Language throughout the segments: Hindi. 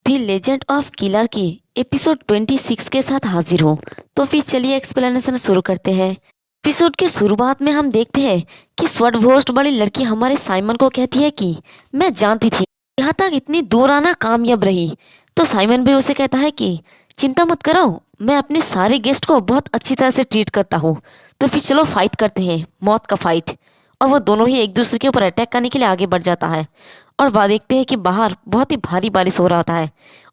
दी लेजेंड ऑफ किलर की एपिसोड 26 के साथ हाजिर हो। तो फिर चलिए एक्सप्लेनेशन शुरू करते हैं। एपिसोड के शुरुआत में हम देखते हैं कि स्वर्डवोस्ट वाली लड़की हमारे साइमन को कहती है कि मैं जानती थी यहाँ तक इतनी दूर आना कामयाब रही। तो साइमन भी उसे कहता है कि चिंता मत करो, मैं अपने सारे गेस्ट को बहुत अच्छी तरह से ट्रीट करता हूँ। तो फिर चलो फाइट करते हैं, मौत का फाइट। और वो दोनों ही एक दूसरे के ऊपर अटैक करने के लिए आगे बढ़ जाता है। और वह देखते हैं कि बाहर बहुत ही भारी बारिश हो रहा होता है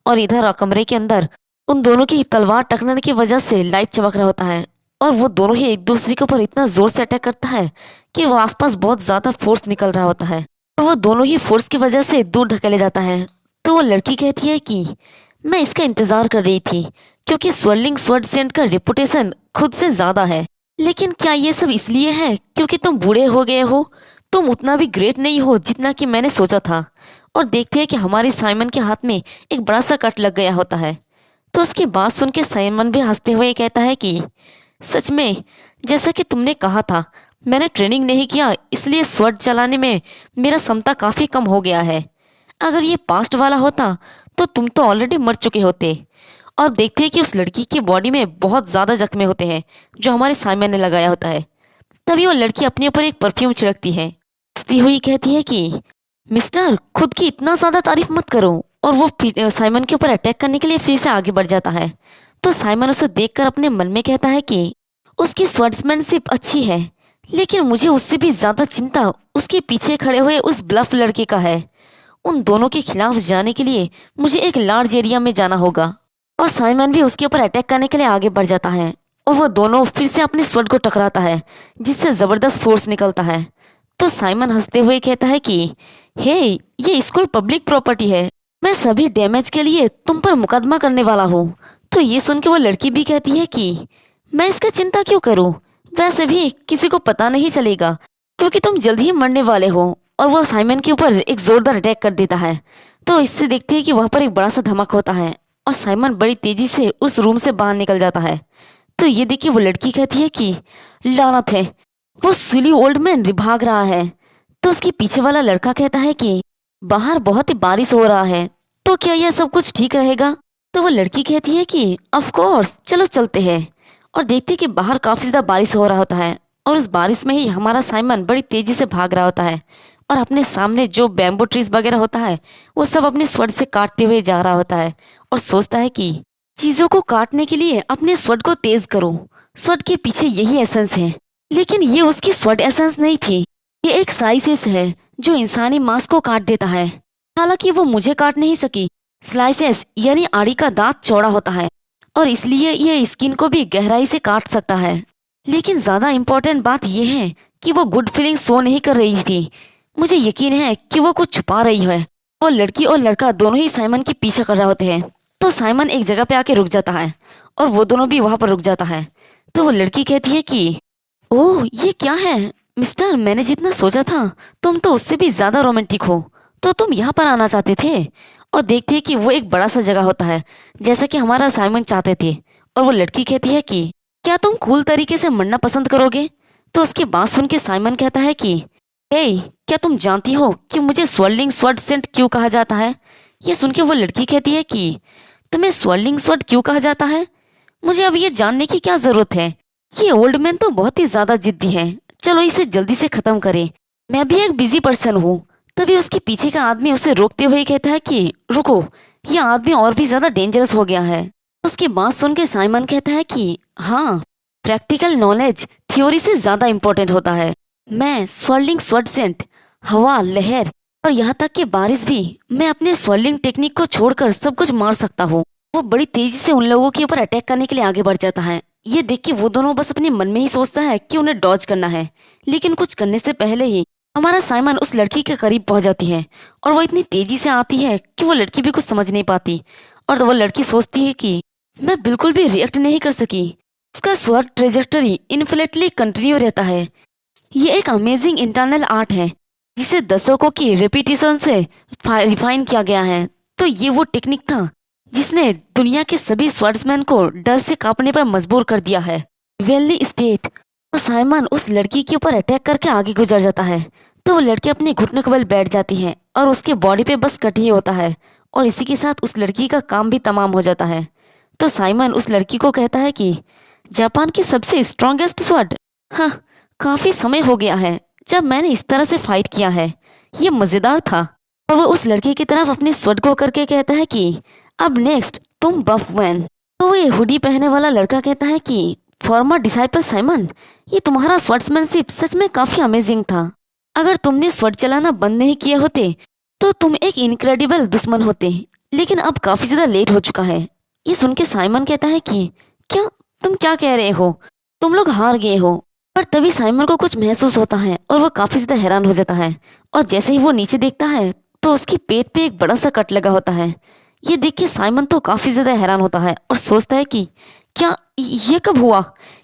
और इधर कमरे के अंदर उन दोनों की तलवार टकराने की वजह से लाइट चमक रहा होता है। और वो दोनों ही एक दूसरे के ऊपर इतना जोर से अटैक करता है कि वो आसपास बहुत ज्यादा फोर्स निकल रहा होता है और वो दोनों ही फोर्स की वजह से दूर धकेले जाता है। तो वो लड़की कहती है कि मैं इसका इंतजार कर रही थी क्योंकि स्वर्लिंग स्वर्ड सेंट का रेपुटेशन खुद से ज्यादा है। लेकिन क्या ये सब इसलिए है क्योंकि तुम बूढ़े हो गए हो? तुम उतना भी ग्रेट नहीं हो जितना कि मैंने सोचा था। और देखते हैं कि हमारे साइमन के हाथ में एक बड़ा सा कट लग गया होता है। तो उसकी बात सुन के साइमन भी हंसते हुए कहता है कि सच में, जैसा कि तुमने कहा था, मैंने ट्रेनिंग नहीं किया इसलिए स्वर्ड चलाने में मेरा क्षमता काफ़ी कम हो गया है। अगर ये पास्ट वाला होता तो तुम तो ऑलरेडी मर चुके होते। और देखते हैं कि उस लड़की की बॉडी में बहुत ज़्यादा जख्मे होते हैं जो हमारे साइमन ने लगाया होता है। तभी वो लड़की अपने ऊपर एक परफ्यूम छिड़कती है, हंसती हुई कहती है कि मिस्टर, खुद की इतना ज़्यादा तारीफ मत करो। और वो साइमन के ऊपर अटैक करने के लिए फिर से आगे बढ़ जाता है। तो साइमन उसे देखकर अपने मन में कहता है कि उसकी स्वर्ड्समैनशिप अच्छी है, लेकिन मुझे उससे भी ज़्यादा चिंता उसके पीछे खड़े हुए उस ब्लफ लड़के का है। उन दोनों के खिलाफ जाने के लिए मुझे एक लार्ज एरिया में जाना होगा। और साइमन भी उसके ऊपर अटैक करने के लिए आगे बढ़ जाता है और वो दोनों फिर से अपने स्वर्ड को टकराता है जिससे ज़बरदस्त फोर्स निकलता है। तो साइमन हंसते हुए कहता है कि हे, ये स्कूल पब्लिक प्रॉपर्टी है, मैं सभी डैमेज के लिए तुम पर मुकदमा करने वाला हूँ। तो ये सुन के वो लड़की भी कहती है कि मैं इसका चिंता क्यों करूँ, वैसे भी किसी को पता नहीं चलेगा क्योंकि तुम जल्द ही मरने वाले हो। और वो साइमन के ऊपर एक जोरदार अटैक कर देता है। तो इससे देखते हैं कि वहाँ पर एक बड़ा सा धमाका होता है और साइमन बड़ी तेजी से उस रूम से बाहर निकल जाता है। तो ये देखिए वो लड़की कहती है कि लानत है, वो सिली ओल्ड मैन भाग रहा है। तो उसके पीछे वाला लड़का कहता है कि बाहर बहुत ही बारिश हो रहा है, तो क्या यह सब कुछ ठीक रहेगा? तो वो लड़की कहती है कि ऑफ कोर्स, चलो चलते हैं। और देखते हैं कि बाहर काफी ज्यादा बारिश हो रहा होता है और उस बारिश में ही हमारा साइमन बड़ी तेजी से भाग रहा होता है और अपने सामने जो बैम्बू ट्रीज वगैरह होता है वो सब अपने स्वord से काटते हुए जा रहा होता है और सोचता है कि चीजों को काटने के लिए अपने स्वord को तेज करो। स्वord के पीछे यही एसेंस है। लेकिन ये उसकी स्वord एसेंस नहीं थी, ये एक स्लाइसेस है जो इंसानी मांस को काट देता है। हालांकि वो मुझे काट नहीं सकी। स्लाइसेस यानी आड़ी का दांत चौड़ा होता है और इसलिए ये स्किन को भी गहराई से काट सकता है। लेकिन ज्यादा इम्पोर्टेंट बात यह है कि वो गुड फीलिंग शो नहीं कर रही थी। मुझे यकीन है कि वो कुछ छुपा रही है। और लड़की और लड़का दोनों ही साइमन के पीछे कर रहे होते हैं। तो साइमन एक जगह पे आके रुक जाता है और वो दोनों भी वहां पर रुक जाता है। तो वो लड़की कहती है कि ओह, ये क्या है मिस्टर, मैंने जितना सोचा था तुम तो उससे भी ज्यादा रोमांटिक हो, तो तुम यहाँ पर आना चाहते थे। और देखते हैं कि वो एक बड़ा सा जगह होता है जैसा कि हमारा साइमन चाहते थे। और वो लड़की कहती है कि क्या तुम कूल तरीके से मरना पसंद करोगे? तो उसकी बात सुन के साइमन कहता है कि हे, क्या तुम जानती हो कि मुझे स्वर्लिंग स्वर्ड सेंट क्यों कहा जाता है? ये सुन के वो लड़की कहती है कि तुम्हें स्वर्लिंग स्वर्ड क्यों कहा जाता है? मुझे अब ये जानने की क्या जरूरत है? ये ओल्ड मैन तो बहुत ही ज्यादा जिद्दी है, चलो इसे जल्दी से खत्म करें, मैं भी एक बिजी पर्सन हूँ। तभी उसके पीछे का आदमी उसे रोकते हुए कहता है कि रुको, यह आदमी और भी ज्यादा डेंजरस हो गया है। उसकी बात सुन के साइमन कहता है कि हाँ, प्रैक्टिकल नॉलेज थ्योरी से ज्यादा इम्पोर्टेंट होता है। मैं स्वर्लिंग स्वर्ड सेंट, हवा, लहर और यहाँ तक कि बारिश भी, मैं अपने स्वर्लिंग टेक्निक को छोड़कर सब कुछ मार सकता हूँ। वो बड़ी तेजी से उन लोगों के ऊपर अटैक करने के लिए आगे बढ़ जाता है। ये देख के वो दोनों बस अपने मन में ही सोचता है कि उन्हें डॉज करना है, लेकिन कुछ करने से पहले ही हमारा साइमन उस लड़की के करीब पहुंच जाती है और वो इतनी तेजी से आती है कि वो लड़की भी कुछ समझ नहीं पाती। और वो लड़की सोचती है कि मैं बिल्कुल भी रिएक्ट नहीं कर सकी। उसका स्वर्ड ट्रेजेक्टरी इनफिनिटली कंटिन्यू रहता है। ये एक अमेजिंग इंटरनल आर्ट है जिसे दशकों की रेपिटेशन से रिफाइन किया गया है। तो ये वो टेक्निक था जिसने दुनिया के सभी स्वर्ड्समैन को डर से कांपने पर मजबूर कर दिया है। वेली स्टेट। तो साइमन उस लड़की के ऊपर अटैक करके आगे गुजर जाता है। तो वो लड़की अपने घुटने के बल बैठ जाती है और उसके बॉडी पे बस कट ही होता है और इसी के साथ उस लड़की का काम भी तमाम हो जाता है। तो साइमन उस लड़की को कहता है कि जापान की सबसे स्ट्रॉन्गेस्ट स्वॉर्ड, हाँ, काफी समय हो गया है जब मैंने इस तरह से फाइट किया है, ये मजेदार था। और वो उस लड़के की तरफ अपने स्वॉर्ड को करके कहता है कि अब नेक्स्ट तुम बफ मैन। तो वो ये हुडी पहने वाला लड़का कहता है कि फॉर्मर डिसाइपल साइमन, ये तुम्हारा स्वॉर्ड्समैनशिप सच में काफी अमेजिंग था। अगर तुमने स्वॉर्ड चलाना बंद नहीं किए होते तो तुम एक इनक्रेडिबल दुश्मन होते, लेकिन अब काफी ज्यादा लेट हो चुका है। ये सुन के साइमन कहता है कि क्या, तुम क्या कह रहे हो, तुम लोग हार गए हो। पर तभी साइमन को कुछ महसूस होता है और वो काफी ज्यादा हैरान हो जाता है। और जैसे ही वो नीचे देखता है तो उसकी पेट पे एक बड़ा सा कट लगा होता है। ये देख के साइमन तो काफी ज्यादा हैरान होता है और सोचता है कि क्या ये कब हुआ,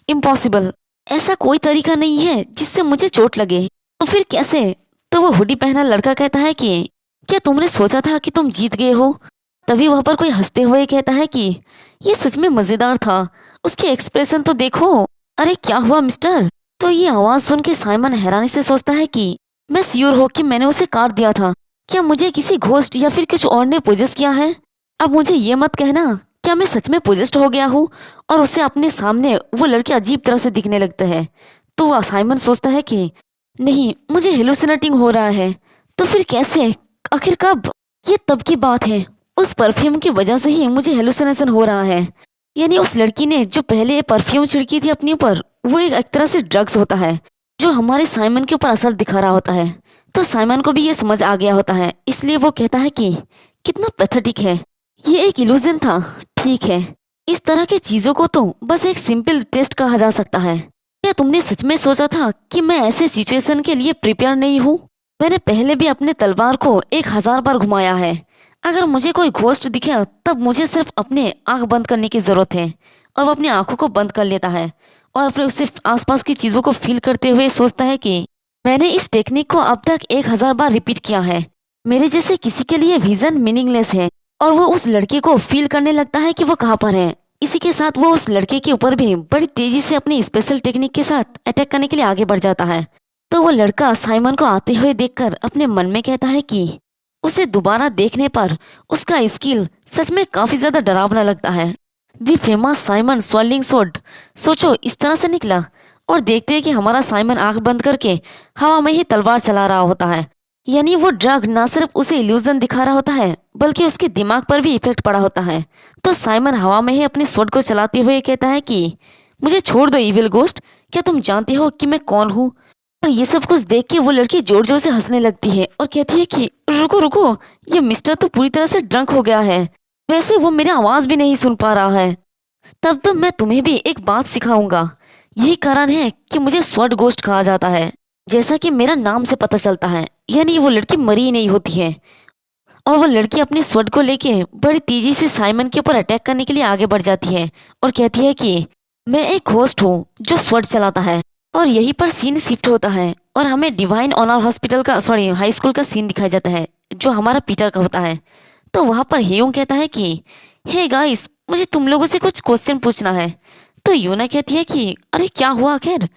इम्पॉसिबल, ऐसा कोई तरीका नहीं है जिससे मुझे चोट लगे, तो फिर कैसे। तो वो हुडी पहना लड़का कहता है कि क्या तुमने सोचा था कि तुम जीत गए हो। तभी वहां पर कोई हंसते हुए कहता है कि ये सच में मजेदार था, उसके एक्सप्रेशन तो देखो। अरे क्या हुआ मिस्टर। तो ये आवाज सुन के साइमन हैरानी से सोचता है कि मैं श्योर हो कि मैंने उसे काट दिया था। क्या मुझे किसी घोस्ट या फिर कुछ और ने पोजेस किया है। अब मुझे ये मत कहना क्या मैं सच में पोजेस्ड हो गया हूँ और उसे अपने सामने वो लड़के अजीब तरह से दिखने लगते हैं। तो वह साइमन सोचता है कि नहीं, मुझे हेलुसिनेटिंग हो रहा है। तो फिर कैसे, आखिर कब। ये तब की बात है, उस परफ्यूम की वजह से ही मुझे हेलुसिनेशन हो रहा है। यानी उस लड़की ने जो पहले परफ्यूम छिड़की थी अपने ऊपर, वो एक तरह से ड्रग्स होता है जो हमारे साइमन के ऊपर असर दिखा रहा होता है। तो साइमन को भी ये समझ आ गया होता है, इसलिए वो कहता है कि कितना पैथेटिक है, ये एक इल्यूजन था। ठीक है, इस तरह की चीजों को तो बस एक सिंपल टेस्ट कहा जा सकता है। क्या तुमने सच में सोचा था कि मैं ऐसे सिचुएशन के लिए प्रिपेयर नहीं हूँ। मैंने पहले भी अपने तलवार को 1000 बार घुमाया है। अगर मुझे कोई घोस्ट दिखे तब मुझे सिर्फ अपने आंख बंद करने की जरूरत है, और वो अपनी आंखों को बंद कर लेता है और अपने उससे आसपास की चीजों को फील करते हुए सोचता है कि मैंने इस टेक्निक को अब तक 1000 बार रिपीट किया है। मेरे जैसे किसी के लिए विजन मीनिंगलेस है। और वो उस लड़के को फील करने लगता है कि वो कहाँ पर है। इसी के साथ वो उस लड़के के ऊपर भी बड़ी तेजी से अपनी स्पेशल टेक्निक के साथ अटैक करने के लिए आगे बढ़ जाता है। तो वो लड़का साइमन को आते हुए देखकर अपने मन में कहता है कि उसे दोबारा देखने पर उसका स्किल सच में काफी ज्यादा डरावना लगता है। दी फेमस साइमन स्वेलिंग स्वॉर्ड, सोचो इस तरह से निकला। और देखते हैं कि हमारा साइमन आंख बंद करके हवा में ही तलवार चला रहा होता है। यानी वो ड्रग ना सिर्फ उसे इल्यूजन दिखा रहा होता है बल्कि उसके दिमाग पर भी इफेक्ट पड़ा होता है। तो साइमन हवा में ही अपनी स्वॉर्ड को चलाते हुए कहता है कि मुझे छोड़ दो इविल गोस्ट, क्या तुम जानते हो कि मैं कौन हूँ। और ये सब कुछ देख के वो लड़की जोर जोर से हंसने लगती है और कहती है कि रुको रुको, ये मिस्टर तो पूरी तरह से ड्रंक हो गया है, वैसे वो मेरी आवाज भी नहीं सुन पा रहा है। तब तो मैं तुम्हें भी एक बात सिखाऊंगा। यही कारण है कि मुझे स्वॉर्ड गोस्ट कहा जाता है, जैसा कि मेरा नाम से पता चलता है। यानी वो लड़की मरी ही नहीं होती है। और वो लड़की अपने स्वॉर्ड को लेके बड़ी तेजी से साइमन के ऊपर अटैक करने के लिए आगे बढ़ जाती है और कहती है कि मैं एक होस्ट हूँ जो स्वॉर्ड चलाता है। और यहीं पर सीन शिफ्ट होता है और हमें डिवाइन ऑनर हॉस्पिटल का हाई स्कूल का सीन दिखाया जाता है जो हमारा पीटर का होता है। तो वहां पर हेयोंग कहता है कि हे गाइस, मुझे तुम लोगों से कुछ क्वेश्चन पूछना है। तो यूना कहती है कि अरे क्या हुआ आखिर।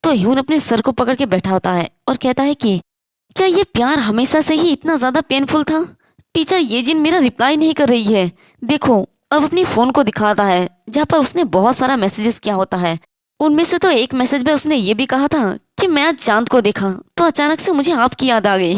तो ह्यून अपने सर को पकड़ के बैठा होता है और कहता है कि क्या ये प्यार हमेशा से ही इतना ज्यादा पेनफुल था। टीचर ये जिन मेरा रिप्लाई नहीं कर रही है, देखो। और वो अपनी फोन को दिखाता है जहाँ पर उसने बहुत सारा मैसेजेस किया होता है। उनमें से तो एक मैसेज में उसने ये भी कहा था कि मैं आज चांद को देखा तो अचानक से मुझे आपकी याद आ गई।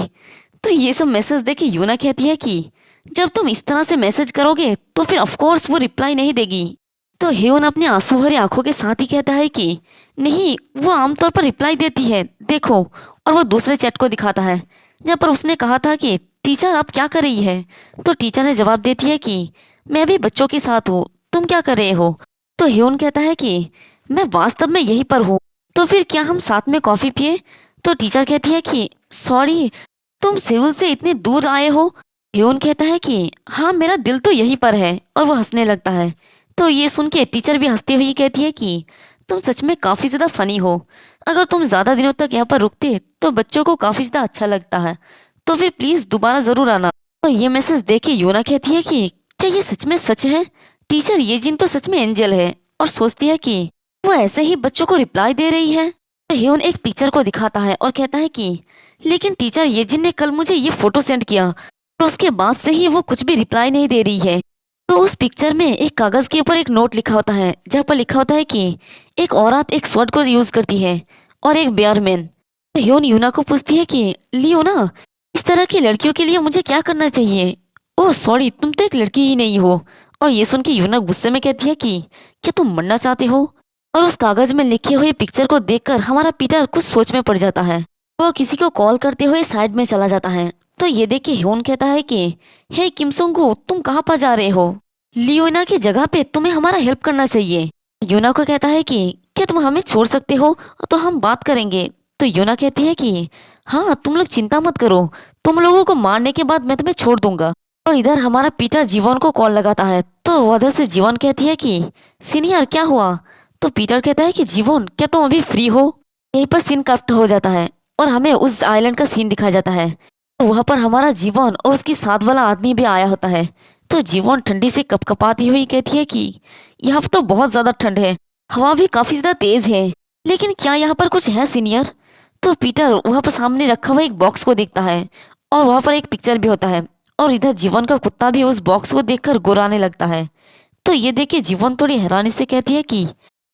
तो ये सब मैसेज देख के यूना कहती है कि जब तुम इस तरह से मैसेज करोगे तो फिर ऑफकोर्स वो रिप्लाई नहीं देगी। तो ह्यून अपने आंसू भरे आंखों के साथ ही कहता है कि नहीं, वो आमतौर पर रिप्लाई देती है, देखो। और वो दूसरे चैट को दिखाता है जहाँ पर उसने कहा था कि टीचर आप क्या कर रही है। तो टीचर ने जवाब देती है कि मैं भी बच्चों के साथ हूँ, तुम क्या कर रहे हो। तो ह्यून कहता है कि मैं वास्तव में यहीं पर हूँ, तो फिर क्या हम साथ में कॉफी पिए। तो टीचर कहती है कि सॉरी, तुम सेउल से इतने दूर आए हो। ह्यून कहता है कि हाँ, मेरा दिल तो यहीं पर है। और वो हंसने लगता है। तो ये सुन के टीचर भी हंसते हुए कहती है कि तुम सच में काफी ज्यादा फनी हो। अगर तुम ज्यादा दिनों तक यहाँ पर रुकते तो बच्चों को काफी ज्यादा अच्छा लगता है, तो फिर प्लीज दोबारा जरूर आना। और ये मैसेज देख के यूना कहती है कि क्या ये सच में सच है। टीचर ये जिन तो सच में एंजल है। और सोचती है कि वो ऐसे ही बच्चों को रिप्लाई दे रही है। तो ह्यून एक पिक्चर को दिखाता है और कहता है कि लेकिन टीचर ये जिन ने कल मुझे ये फोटो सेंड किया और उसके बाद से ही वो कुछ भी रिप्लाई नहीं दे रही है। तो उस पिक्चर में एक कागज के ऊपर एक नोट लिखा होता है, जहाँ पर लिखा होता है कि एक औरत एक स्वॉर्ड को यूज करती है और एक बेयरमैन। तो ह्योन यूना को पूछती है कि लियोना, इस तरह की लड़कियों के लिए मुझे क्या करना चाहिए? ओह सॉरी, तुम तो एक लड़की ही नहीं हो। और ये सुन के यूना गुस्से में कहती है कि क्या तुम मरना चाहते हो? और उस कागज में लिखे हुए पिक्चर को देखकर हमारा पीटर कुछ सोच में पड़ जाता है। वो किसी को कॉल करते हुए साइड में चला जाता है। तो ये देख के ह्योन कहता है कि हे किम सोंगू, तुम कहाँ पर जा रहे हो? लियोना की जगह पे तुम्हें हमारा हेल्प करना चाहिए। यूना को कहता है कि क्या तुम हमें छोड़ सकते हो तो हम बात करेंगे। तो यूना कहती है कि हाँ, तुम लोग चिंता मत करो, तुम लोगों को मारने के बाद मैं तुम्हें छोड़ दूंगा। और इधर हमारा पीटर जीवन को कॉल लगाता है। तो उधर से जीवन कहती है कि सीनियर क्या हुआ? तो पीटर कहता है कि जीवन, क्या तुम अभी फ्री हो? यहीं पर सीन कट हो जाता है और हमें उस आइलैंड का सीन दिखाया जाता है। वहाँ पर हमारा जीवन और उसकी साथ वाला आदमी भी आया होता है। तो जीवन ठंडी से कपकपाती हुई कहती है कि यहाँ पर तो बहुत ज्यादा ठंड है, हवा भी काफी ज्यादा तेज है, लेकिन क्या यहाँ पर कुछ है सीनियर? तो पीटर वहाँ पर सामने रखा हुआ एक बॉक्स को देखता है और वहाँ पर एक पिक्चर भी होता है। और इधर जीवन का कुत्ता भी उस बॉक्स को देखकर गुर्राने लगता है। तो ये देख के जीवन थोड़ी हैरानी से कहती है कि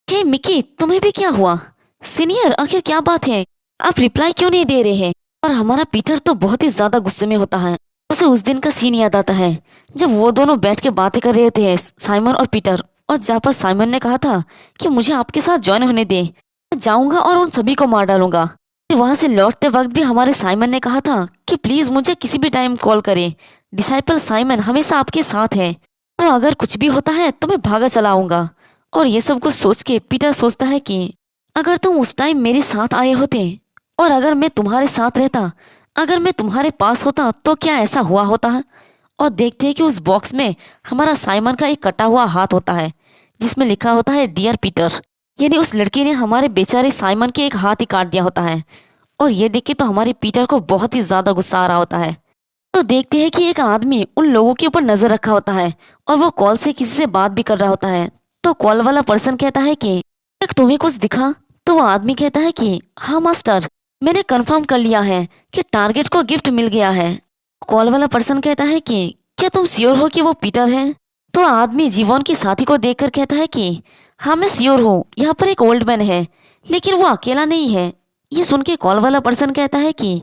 हे मिकी, तुम्हें भी क्या हुआ? सीनियर, आखिर क्या बात है, आप रिप्लाई क्यों नहीं दे रहे हैं? और हमारा पीटर तो बहुत ही ज्यादा गुस्से में होता है। उसे उस दिन का सीन याद आता है जब वो दोनों बैठ के बातें कर रहे थे, साइमन और पीटर। और जहाँ पर साइमन ने कहा था कि मुझे आपके साथ ज्वाइन होने दे, मैं जाऊंगा और उन सभी को मार डालूंगा। फिर वहां से लौटते वक्त भी हमारे साइमन ने कहा था कि प्लीज मुझे किसी भी टाइम कॉल करें, डिसाइपल साइमन हमेशा आपके साथ है, तो अगर कुछ भी होता है तो मैं भागा चला आऊंगा। और ये सब कुछ सोच के पीटर सोचता है कि अगर तुम उस टाइम मेरे साथ आए होते और अगर मैं तुम्हारे साथ रहता, अगर मैं तुम्हारे पास होता तो क्या ऐसा हुआ होता है? और देखते हैं कि उस बॉक्स में हमारा साइमन का एक कटा हुआ हाथ होता है जिसमें लिखा होता है डियर पीटर। यानी उस लड़की ने हमारे बेचारे साइमन के एक हाथ ही काट दिया होता है। और ये देख के तो हमारे पीटर को बहुत ही ज्यादा गुस्सा आ रहा होता है। तो देखते हैं कि एक आदमी उन लोगों के ऊपर नजर रखा होता है और वो कॉल से किसी से बात भी कर रहा होता है। तो कॉल वाला पर्सन कहता है कि क्या तुम्हें कुछ दिखा? तो वो आदमी कहता है कि हाँ मास्टर, मैंने कंफर्म कर लिया है कि टारगेट को गिफ्ट मिल गया है। कॉल वाला पर्सन कहता है कि क्या तुम श्योर हो कि वो पीटर है? तो आदमी जीवन की साथी को देखकर कहता है कि हाँ मैं श्योर हूँ, यहाँ पर एक ओल्ड मैन है लेकिन वो अकेला नहीं है। ये सुन के कॉल वाला पर्सन कहता है कि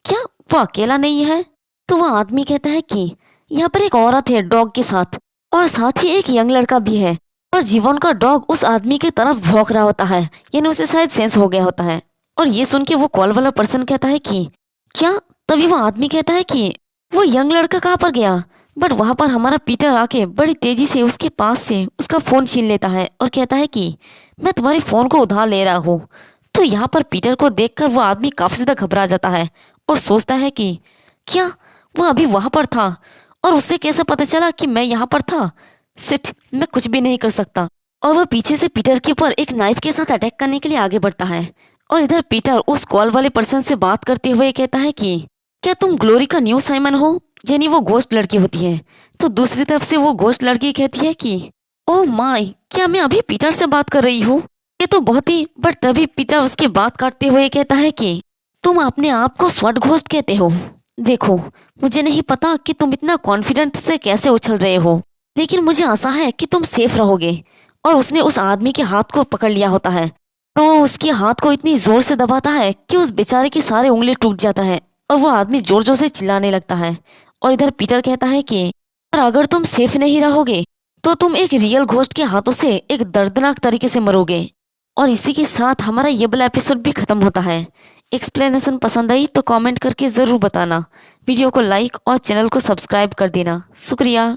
क्या वो अकेला नहीं है? तो वो आदमी कहता है कि यहाँ पर एक औरत है डॉग के साथ और साथ ही एक यंग लड़का भी है। और जीवन का डॉग उस आदमी की तरफ भौंक रहा होता है, यानी उसे शायद सेंस हो गया होता है। और ये सुन के वो कॉल वाला पर्सन कहता है कि क्या? तभी वो आदमी कहता है कि वो यंग लड़का कहाँ पर गया? बट वहां पर हमारा पीटर आके बड़ी तेजी से उसके पास से उसका फोन छीन लेता है और कहता है कि मैं तुम्हारे फोन को उधार ले रहा हूँ। तो यहाँ पर पीटर को देखकर वो आदमी काफी ज्यादा घबरा जाता है और सोचता है कि क्या वो अभी वहां पर था और उससे कैसे पता चला कि मैं यहाँ पर था? सिट, मैं कुछ भी नहीं कर सकता। और वो पीछे से पीटर के ऊपर एक नाइफ के साथ अटैक करने के लिए आगे बढ़ता है। और इधर पीटर उस कॉल वाले पर्सन से बात करते हुए कहता है कि क्या तुम ग्लोरी का न्यू साइमन हो? यानी वो घोस्ट लड़की होती है। तो दूसरी तरफ से वो घोस्ट लड़की कहती है कि ओह माय, क्या मैं अभी पीटर से बात कर रही हूँ? ये तो बहुत ही। बट तभी पीटर उसकी बात काटते हुए कहता है कि तुम अपने आप को स्वॉर्ड घोस्ट कहते हो। देखो, मुझे नहीं पता कि तुम इतना कॉन्फिडेंट से कैसे उछल रहे हो, लेकिन मुझे आशा है कि तुम सेफ रहोगे। और उसने उस आदमी के हाथ को पकड़ लिया होता है और वो उसके हाथ को इतनी जोर से दबाता है कि उस बेचारे की सारे उंगली टूट जाता है और वो आदमी जोर जोर से चिल्लाने लगता है। और इधर पीटर कहता है कि और अगर तुम सेफ नहीं रहोगे तो तुम एक रियल घोस्ट के हाथों से एक दर्दनाक तरीके से मरोगे। और इसी के साथ हमारा ये वाला एपिसोड भी खत्म होता है। एक्सप्लेनेशन पसंद आई तो कमेंट करके ज़रूर बताना। वीडियो को लाइक और चैनल को सब्सक्राइब कर देना। शुक्रिया।